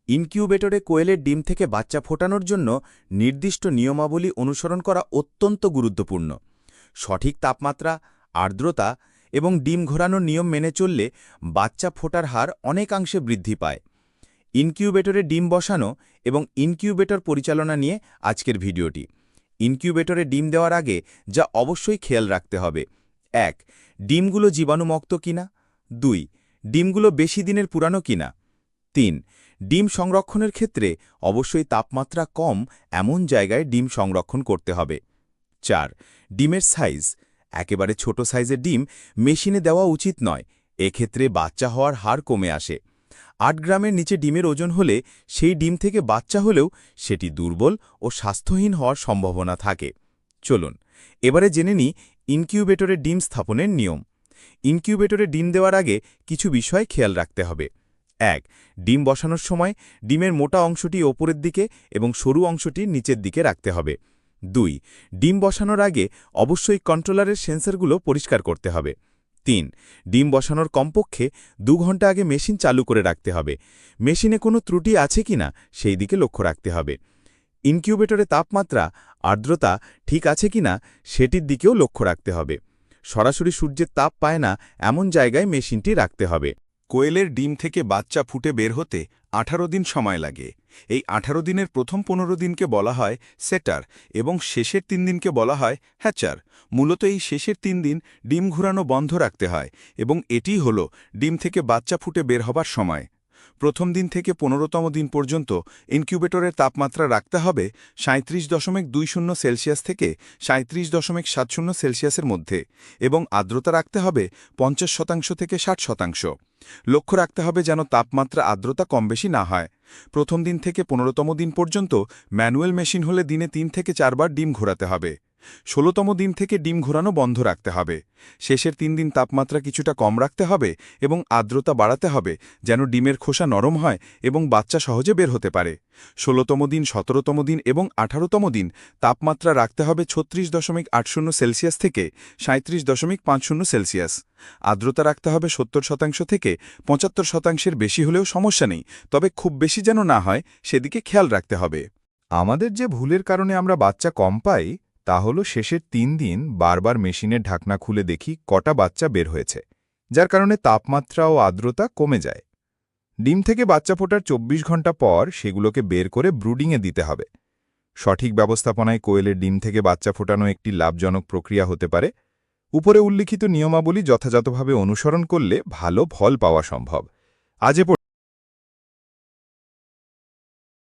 ইনকিউবেটরে কোয়েলের ডিম থেকে বাচ্চা ফোটানোর জন্য নির্দিষ্ট নিয়মাবলী অনুসরণ করা অত্যন্ত গুরুত্বপূর্ণ। সঠিক তাপমাত্রা, আর্দ্রতা এবং ডিম ঘোরানোর নিয়ম মেনে চললে বাচ্চা ফোটার হার অনেকাংশে বৃদ্ধি পায়। ইনকিউবেটরে ডিম বসানো এবং ইনকিউবেটর পরিচালনা নিয়ে আজকের ভিডিওটি। ইনকিউবেটরে ডিম দেওয়ার আগে যা অবশ্যই খেয়াল রাখতে হবে: ১. ডিমগুলো জীবাণুমুক্ত কিনা। ২. ডিমগুলো বেশি দিনের পুরানো কিনা। ৩. ডিম সংরক্ষণের ক্ষেত্রে অবশ্যই তাপমাত্রা কম এমন জায়গায় ডিম সংরক্ষণ করতে হবে। ৪. ডিমের সাইজ। একেবারে ছোট সাইজের ডিম মেশিনে দেওয়া উচিত নয়, এক্ষেত্রে বাচ্চা হওয়ার হার কমে আসে। ৮ গ্রামের নিচে ডিমের ওজন হলে সেই ডিম থেকে বাচ্চা হলেও সেটি দুর্বল ও স্বাস্থ্যহীন হওয়ার সম্ভাবনা থাকে। চলুন এবারে জেনে নিই ইনকিউবেটরে ডিম স্থাপনের নিয়ম। ইনকিউবেটরে ডিম দেওয়ার আগে কিছু বিষয় খেয়াল রাখতে হবে। ১. ডিম বসানোর সময় ডিমের মোটা অংশটি ওপরের দিকে এবং সরু অংশটি নিচের দিকে রাখতে হবে। ২. ডিম বসানোর আগে অবশ্যই কন্ট্রোলারের সেন্সরগুলো পরিষ্কার করতে হবে। ৩. ডিম বসানোর কমপক্ষে ২ ঘন্টা আগে মেশিন চালু করে রাখতে হবে। মেশিনে কোনো ত্রুটি আছে কিনা সেই দিকে লক্ষ্য রাখতে হবে। ইনকিউবেটরে তাপমাত্রা, আর্দ্রতা ঠিক আছে কিনা সেটির দিকেও লক্ষ্য রাখতে হবে। সরাসরি সূর্যের তাপ পায় না এমন জায়গায় মেশিনটি রাখতে হবে। কোয়েলের ডিম থেকে বাচ্চা ফুটে বের হতে ১৮ দিন সময় লাগে। এই ১৮ দিনের প্রথম ১৫ দিনকে বলা হয় সেটার এবং শেষের ৩ দিনকে বলা হয় হ্যাচার। মূলত এই শেষের ৩ দিন ডিম ঘুরানো বন্ধ রাখতে হয় এবং এটিই হল ডিম থেকে বাচ্চা ফুটে বের হবার সময়। প্রথম দিন থেকে ১৫তম দিন পর্যন্ত ইনকিউবেটরের তাপমাত্রা রাখতে হবে ৩৭.২০ সেলসিয়াস থেকে ৩৭.৭০ সেলসিয়াসের মধ্যে এবং আর্দ্রতা রাখতে হবে ৫০% থেকে ৬০%। লক্ষ্য রাখতে হবে যেন তাপমাত্রা আর্দ্রতা কম বেশি না হয়। প্রথম দিন থেকে ১৫তম দিন পর্যন্ত ম্যানুয়াল মেশিন হলে দিনে ৩ থেকে ৪ বার ডিম ঘোরাতে হবে। ১৬তম দিন থেকে ডিম ঘোরানো বন্ধ রাখতে হবে। শেষের ৩ দিন তাপমাত্রা কিছুটা কম রাখতে হবে এবং আর্দ্রতা বাড়াতে হবে যেন ডিমের খোসা নরম হয় এবং বাচ্চা সহজে বের হতে পারে। ১৬তম দিন, ১৭তম দিন এবং ১৮তম দিন তাপমাত্রা রাখতে হবে ৩৬.৮০ সেলসিয়াস থেকে ৩৭.৫০ সেলসিয়াস। আর্দ্রতা রাখতে হবে ৭০% থেকে ৭৫%-এর বেশি হলেও সমস্যা নেই, তবে খুব বেশি যেন না হয় সেদিকে খেয়াল রাখতে হবে। আমাদের যে ভুলের কারণে আমরা বাচ্চা কম পাই তা হল শেষের ৩ দিন বারবার মেশিনের ঢাকনা খুলে দেখি কটা বাচ্চা বের হয়েছে, যার কারণে তাপমাত্রা ও আর্দ্রতা কমে যায়। ডিম থেকে বাচ্চা ফোটার ২৪ ঘন্টা পর সেগুলোকে বের করে ব্রুডিংয়ে দিতে হবে। সঠিক ব্যবস্থাপনায় কোয়েলের ডিম থেকে বাচ্চা ফোটানো একটি লাভজনক প্রক্রিয়া হতে পারে। উপরে উল্লিখিত নিয়মাবলী যথাযথভাবে অনুসরণ করলে ভালো ফল পাওয়া সম্ভব। আজ এ পর্যন্ত।